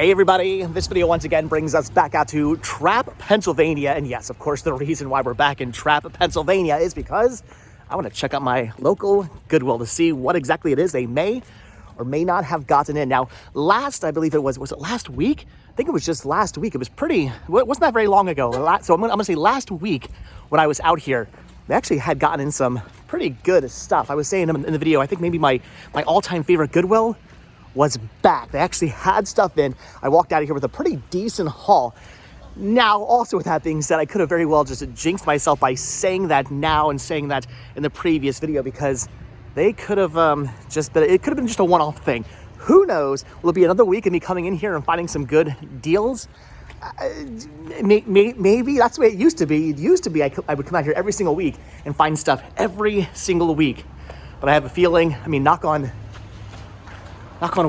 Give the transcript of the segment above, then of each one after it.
Hey everybody, this video once again brings us back out to Trapp, Pennsylvania. And yes, of course, the reason why we're back in Trapp, Pennsylvania is because I want to check out my local Goodwill to see what exactly it is they may or may not have gotten in. Now, I believe was it last week? I think it was just last week. It wasn't that very long ago. So I'm gonna say last week when I was out here, they actually had gotten in some pretty good stuff. I was saying in the video, I think maybe my all-time favorite Goodwill was back. They actually had stuff in. I walked out of here with a pretty decent haul. Now, also with that being said, I could have very well just jinxed myself by saying that now and saying that in the previous video, because they could have it could have been just a one-off thing. Who knows? Will it be another week of me coming in here and finding some good deals? Maybe that's the way it used to be. It used to be I would come out here every single week and find stuff every single week. But I have a feeling, knock on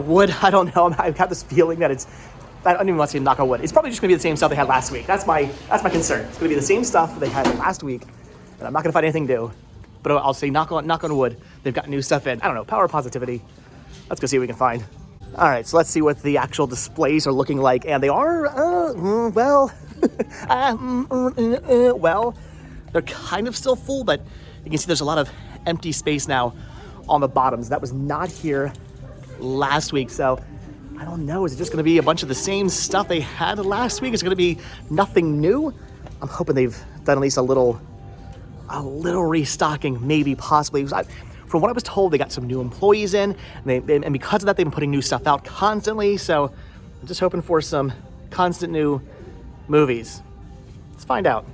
wood, I don't know. I've got this feeling that I don't even want to say knock on wood. It's probably just gonna be the same stuff they had last week. That's my concern. It's gonna be the same stuff they had last week, and I'm not gonna find anything new. But I'll say knock on wood, they've got new stuff in. I don't know, power of positivity. Let's go see what we can find. All right, so let's see what the actual displays are looking like. And they are, well, they're kind of still full, but you can see there's a lot of empty space now on the bottoms. That was not here last week, so I don't know. Is it just going to be a bunch of the same stuff they had last week? Is it going to be nothing new? I'm hoping they've done at least a little restocking, maybe, possibly. From what I was told, they got some new employees in, and because of that, they've been putting new stuff out constantly. So I'm just hoping for some constant new movies. Let's find out.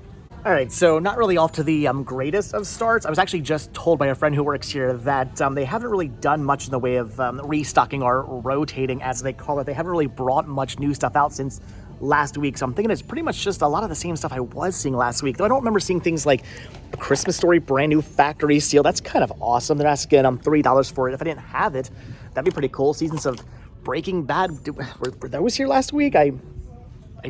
All right, so not really off to the greatest of starts. I was actually just told by a friend who works here that they haven't really done much in the way of restocking or rotating, as they call it. They haven't really brought much new stuff out since last week. So I'm thinking it's pretty much just a lot of the same stuff I was seeing last week. Though I don't remember seeing things like a Christmas Story brand new factory seal. That's kind of awesome. They're asking $3 for it. If I didn't have it, that'd be pretty cool. Seasons of Breaking Bad, were those here last week? I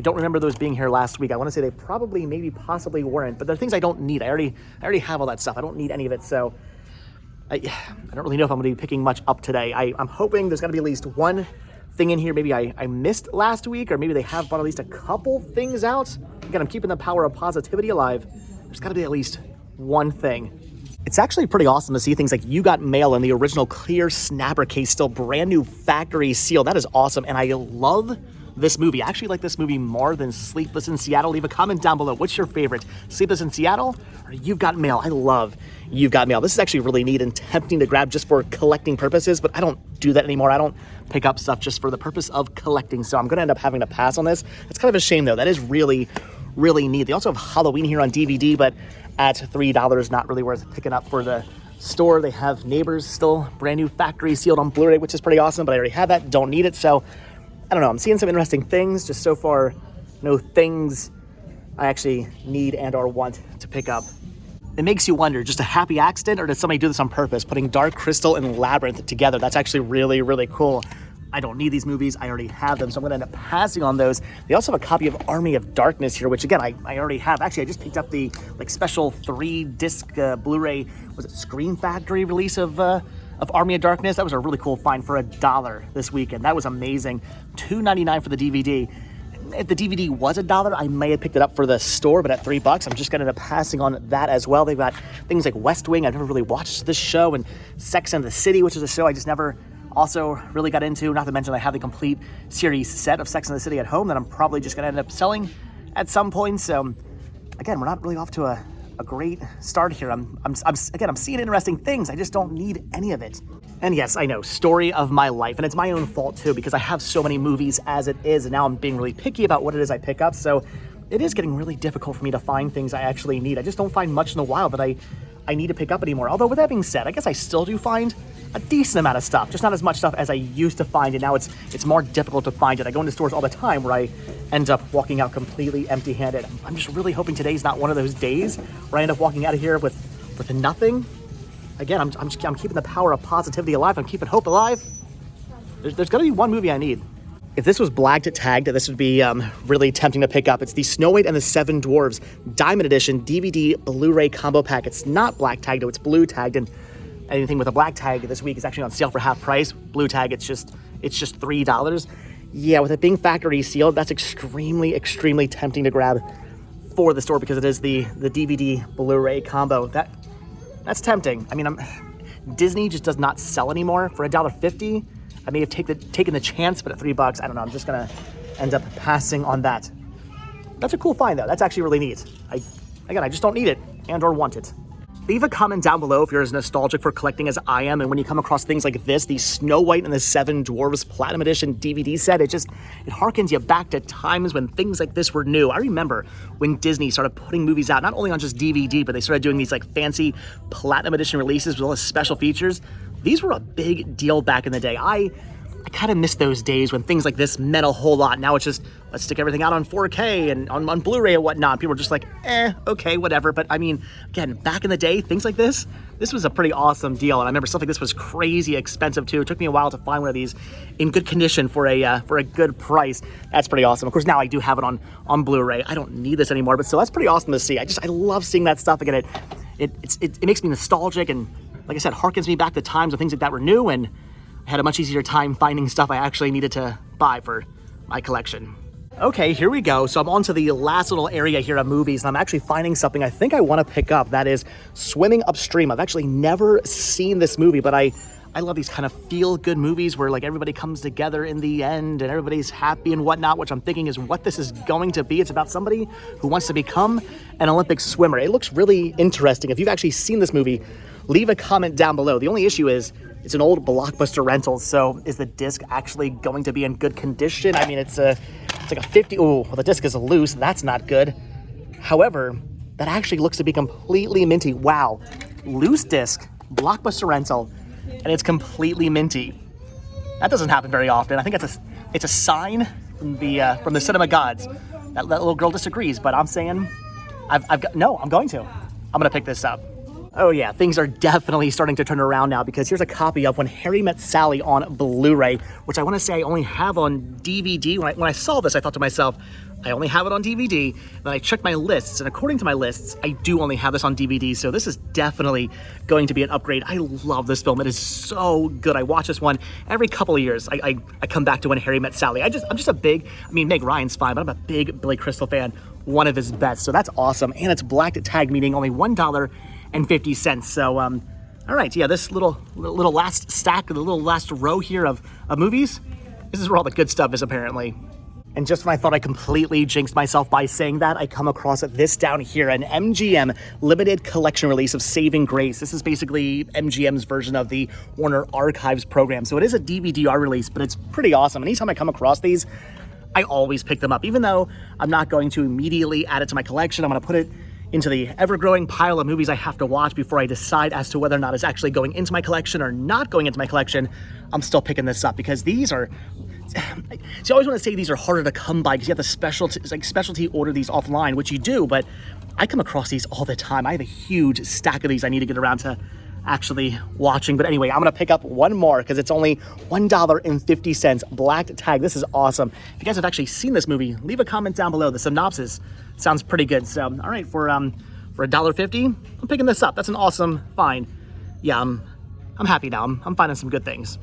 don't remember those being here last week. I want to say they probably, maybe, possibly weren't, but they're things I don't need. I already have all that stuff. I don't need any of it, so I don't really know if I'm going to be picking much up today. I'm hoping there's going to be at least one thing in here maybe I missed last week, or maybe they have brought at least a couple things out. Again, I'm keeping the power of positivity alive. There's got to be at least one thing. It's actually pretty awesome to see things like You Got Mail in the original clear snapper case, still brand new factory seal. That is awesome, and I love this movie. I actually like this movie more than Sleepless in Seattle. Leave a comment down below. What's your favorite? Sleepless in Seattle or You've Got Mail? I love You've Got Mail. This is actually really neat and tempting to grab just for collecting purposes, but I don't do that anymore. I don't pick up stuff just for the purpose of collecting, so I'm going to end up having to pass on this. It's kind of a shame, though. That is really, really neat. They also have Halloween here on DVD, but at $3, not really worth picking up for the store. They have Neighbors, still brand new factory sealed on Blu-ray, which is pretty awesome, but I already have that. Don't need it, so I don't know. I'm seeing some interesting things. Just so far, no things I actually need and or want to pick up. It makes you wonder, just a happy accident, or did somebody do this on purpose? Putting Dark Crystal and Labyrinth together. That's actually really, really cool. I don't need these movies. I already have them, so I'm going to end up passing on those. They also have a copy of Army of Darkness here, which, again, I already have. Actually, I just picked up the special 3-disc Blu-ray, was it Scream Factory release of Army of Darkness. That was a really cool find for $1 this weekend. That was amazing. $2.99 for the DVD. If the DVD was $1, I may have picked it up for the store, but at $3, I'm just going to end up passing on that as well. They've got things like West Wing. I've never really watched this show, and Sex and the City, which is a show I just never also really got into. Not to mention I have the complete series set of Sex and the City at home that I'm probably just going to end up selling at some point. So again, we're not really off to a great start here. I'm seeing interesting things. I just don't need any of it. And yes, I know, story of my life, and it's my own fault too, because I have so many movies as it is, and now I'm being really picky about what it is I pick up. So it is getting really difficult for me to find things I actually need. I just don't find much in the wild that I need to pick up anymore. Although with that being said, I guess I still do find a decent amount of stuff, just not as much stuff as I used to find, and now it's more difficult to find it. I go into stores all the time where I end up walking out completely empty-handed. I'm just really hoping today's not one of those days where I end up walking out of here with nothing. Again, I'm keeping the power of positivity alive. I'm keeping hope alive. There's got to be one movie I need. If this was blacked tagged, this would be really tempting to pick up. It's the Snow White and the Seven Dwarves Diamond Edition DVD Blu-ray combo pack. It's not black tagged, though. It's blue tagged, and anything with a black tag this week is actually on sale for half price. Blue tag, it's just $3. yeah, with it being factory sealed, that's extremely, extremely tempting to grab for the store because it is the DVD Blu-ray combo. That's tempting. I mean, Disney just does not sell anymore for $1.50. I may have taken the chance, but at $3, I don't know. I'm just gonna end up passing on that. That's a cool find though. That's actually really neat. I just don't need it and or want it. Leave a comment down below if you're as nostalgic for collecting as I am, and when you come across things like this, the Snow White and the Seven Dwarfs Platinum Edition DVD set, it harkens you back to times when things like this were new. I remember when Disney started putting movies out, not only on just DVD, but they started doing these like fancy Platinum Edition releases with all the special features. These were a big deal back in the day. I kind of miss those days when things like this meant a whole lot. Now it's just, let's stick everything out on 4K and on Blu-ray and whatnot. People are just like, okay, whatever. But I mean, again, back in the day, things like this was a pretty awesome deal. And I remember stuff like this was crazy expensive too. It took me a while to find one of these in good condition for a good price. That's pretty awesome. Of course, now I do have it on Blu-ray. I don't need this anymore, but still, that's pretty awesome to see. I love seeing that stuff again. It makes me nostalgic, and like I said, harkens me back to times when things like that were new, and I had a much easier time finding stuff I actually needed to buy for my collection. Okay, here we go. So I'm on to the last little area here of movies, and I'm actually finding something I think I want to pick up. That is Swimming Upstream. I've actually never seen this movie, but I love these kind of feel-good movies where like everybody comes together in the end and everybody's happy and whatnot, which I'm thinking is what this is going to be. It's about somebody who wants to become an Olympic swimmer. It looks really interesting. If you've actually seen this movie, leave a comment down below. The only issue is it's an old Blockbuster rental, so is the disc actually going to be in good condition? I mean, it's like a 50. Oh, well, the disc is loose. That's not good. However, that actually looks to be completely minty. Wow, loose disc, Blockbuster rental, and it's completely minty. That doesn't happen very often. I think it's a sign from the cinema gods. That little girl disagrees, but I'm saying I'm going to. I'm gonna pick this up. Oh yeah, things are definitely starting to turn around now, because here's a copy of When Harry Met Sally on Blu-ray, which I want to say I only have on DVD. When I saw this, I thought to myself, I only have it on DVD. Then I checked my lists, and according to my lists, I do only have this on DVD, so this is definitely going to be an upgrade. I love this film. It is so good. I watch this one every couple of years. I come back to When Harry Met Sally. I'm just a big, Meg Ryan's fine, but I'm a big Billy Crystal fan, one of his best, so that's awesome. And it's black tag, meaning only $1.50. So, all right, yeah, this little last stack, the little last row here of movies, this is where all the good stuff is apparently. And just when I thought I completely jinxed myself by saying that, I come across this down here, an MGM limited collection release of Saving Grace. This is basically MGM's version of the Warner Archives program. So it is a DVD-R release, but it's pretty awesome. Anytime I come across these, I always pick them up. Even though I'm not going to immediately add it to my collection, I'm gonna put it into the ever-growing pile of movies I have to watch before I decide as to whether or not it's actually going into my collection or not going into my collection. I'm still picking this up because these are, so I always want to say these are harder to come by because you have to specialty order these offline, which you do, but I come across these all the time. I have a huge stack of these I need to get around to actually watching. But anyway, I'm gonna pick up one more because it's only $1.50, black tag. This is awesome. If you guys have actually seen this movie, leave a comment down below. The synopsis sounds pretty good. So, all right, for $1.50, I'm picking this up. That's an awesome find. Yeah, I'm happy now. I'm finding some good things.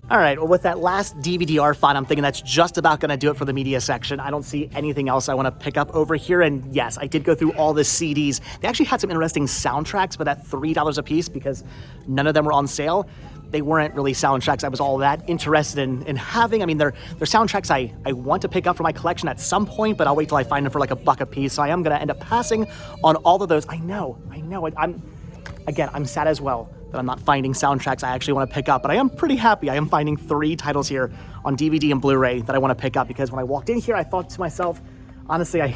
All right, well, with that last DVD-R find, I'm thinking that's just about gonna do it for the media section. I don't see anything else I wanna pick up over here. And yes, I did go through all the CDs. They actually had some interesting soundtracks, but at $3 a piece because none of them were on sale. They weren't really soundtracks I was all that interested in having. I mean, they're soundtracks I want to pick up for my collection at some point, but I'll wait till I find them for like $1 a piece. So I am gonna end up passing on all of those. I know, I'm sad as well that I'm not finding soundtracks I actually want to pick up, but I am pretty happy. I am finding 3 titles here on DVD and Blu-ray that I want to pick up, because when I walked in here, I thought to myself, honestly, I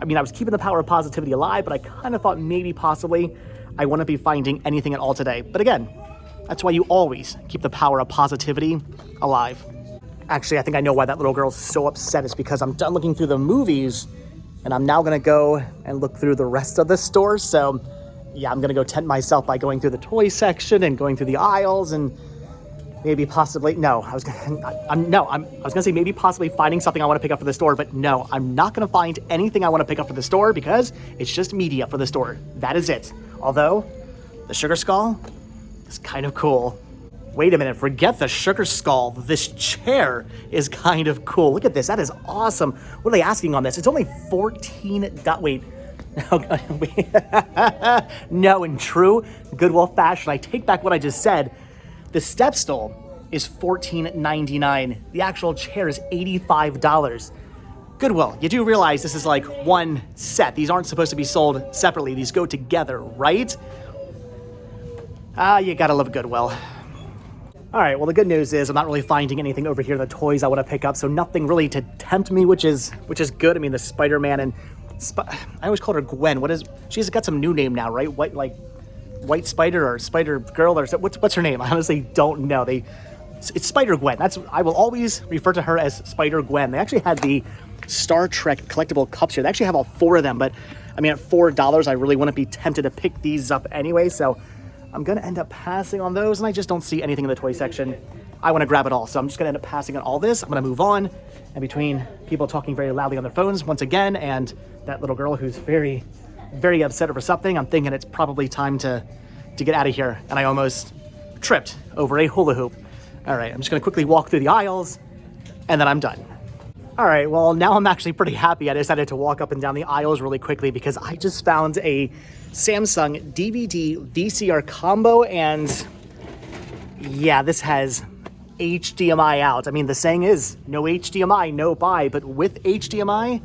was keeping the power of positivity alive, but I kind of thought maybe possibly I wouldn't be finding anything at all today. But again, that's why you always keep the power of positivity alive. Actually, I think I know why that little girl's so upset. It's because I'm done looking through the movies and I'm now gonna go and look through the rest of the store. So yeah, I'm gonna go tempt myself by going through the toy section and going through the aisles and maybe possibly, I was gonna say maybe possibly finding something I wanna pick up for the store, but no, I'm not gonna find anything I wanna pick up for the store because it's just media for the store. That is it. Although, the Sugar Skull is kind of cool. Wait a minute, forget the sugar skull. This chair is kind of cool. Look at this, that is awesome. What are they asking on this? It's only 14, wait. No, in true Goodwill fashion, I take back what I just said. The step stool is $14.99. The actual chair is $85. Goodwill, you do realize this is like one set. These aren't supposed to be sold separately. These go together, right? You gotta love Goodwill. All right, well, the good news is I'm not really finding anything over here, the toys I want to pick up, so nothing really to tempt me, which is good. I mean, the Spider-Man and I always called her Gwen. She's got some new name now, right? White Spider or Spider Girl or what's her name? I honestly don't know. It's Spider Gwen. I will always refer to her as Spider Gwen. They actually had the Star Trek collectible cups here. They actually have all 4 of them, but I mean, at $4, I really wouldn't be tempted to pick these up anyway, so I'm gonna end up passing on those, and I just don't see anything in the toy section. I wanna grab it all, so I'm just gonna end up passing on all this. I'm gonna move on, and between people talking very loudly on their phones once again, and that little girl who's very, very upset over something, I'm thinking it's probably time to get out of here, and I almost tripped over a hula hoop. All right, I'm just gonna quickly walk through the aisles, and then I'm done. All right, well, now I'm actually pretty happy. I decided to walk up and down the aisles really quickly because I just found a Samsung DVD VCR combo, and yeah, this has HDMI out. I mean, the saying is, no HDMI, no buy, but with HDMI,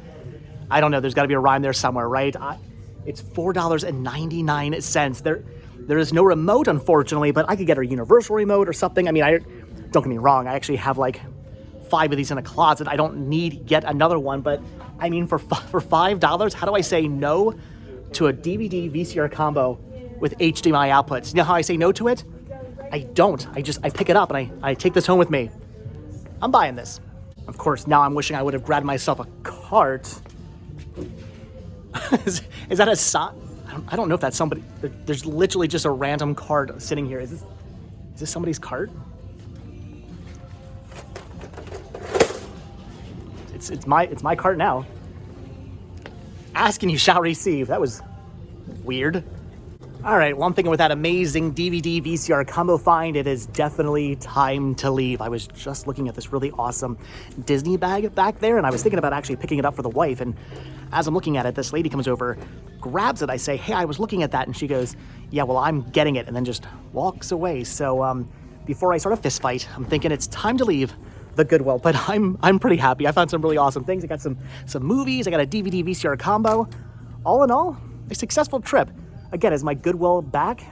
I don't know, there's gotta be a rhyme there somewhere, right? It's $4.99. There is no remote, unfortunately, but I could get a universal remote or something. I mean, don't get me wrong, I actually have like 5 of these in a closet. I don't need yet another one, but I mean, for $5, how do I say no to a DVD VCR combo with HDMI outputs? You know how I say no to it? I don't. I pick it up and I take this home with me. I'm buying this. Of course, now I'm wishing I would have grabbed myself a cart. Is that a sign? I don't know if that's somebody. There's literally just a random cart sitting here. Is this somebody's cart? It's my cart now. Ask and you shall receive. That was weird. All right, well, I'm thinking with that amazing DVD VCR combo find, it is definitely time to leave. I was just looking at this really awesome Disney bag back there, and I was thinking about actually picking it up for the wife, and as I'm looking at it, this lady comes over, grabs it. I say, hey, I was looking at that, and she goes, yeah, well, I'm getting it, and then just walks away. So before I start a fist fight, I'm thinking it's time to leave the Goodwill, but I'm pretty happy. I found some really awesome things. I got some movies, I got a DVD VCR combo. All in all, a successful trip. Again, is my Goodwill back?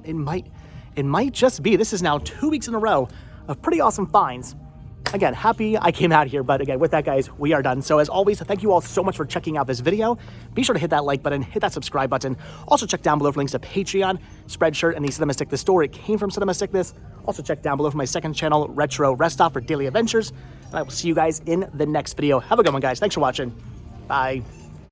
It might just be. This is now 2 weeks in a row of pretty awesome finds. Again, happy I came out here, but again, with that, guys, we are done. So as always, thank you all so much for checking out this video. Be sure to hit that like button, hit that subscribe button. Also check down below for links to Patreon, Spreadshirt, and the Cinema Stick. The store, it came from Cinema Stick this. Also check down below for my second channel, Retro Rest Stop, for daily adventures. And I will see you guys in the next video. Have a good one, guys. Thanks for watching. Bye.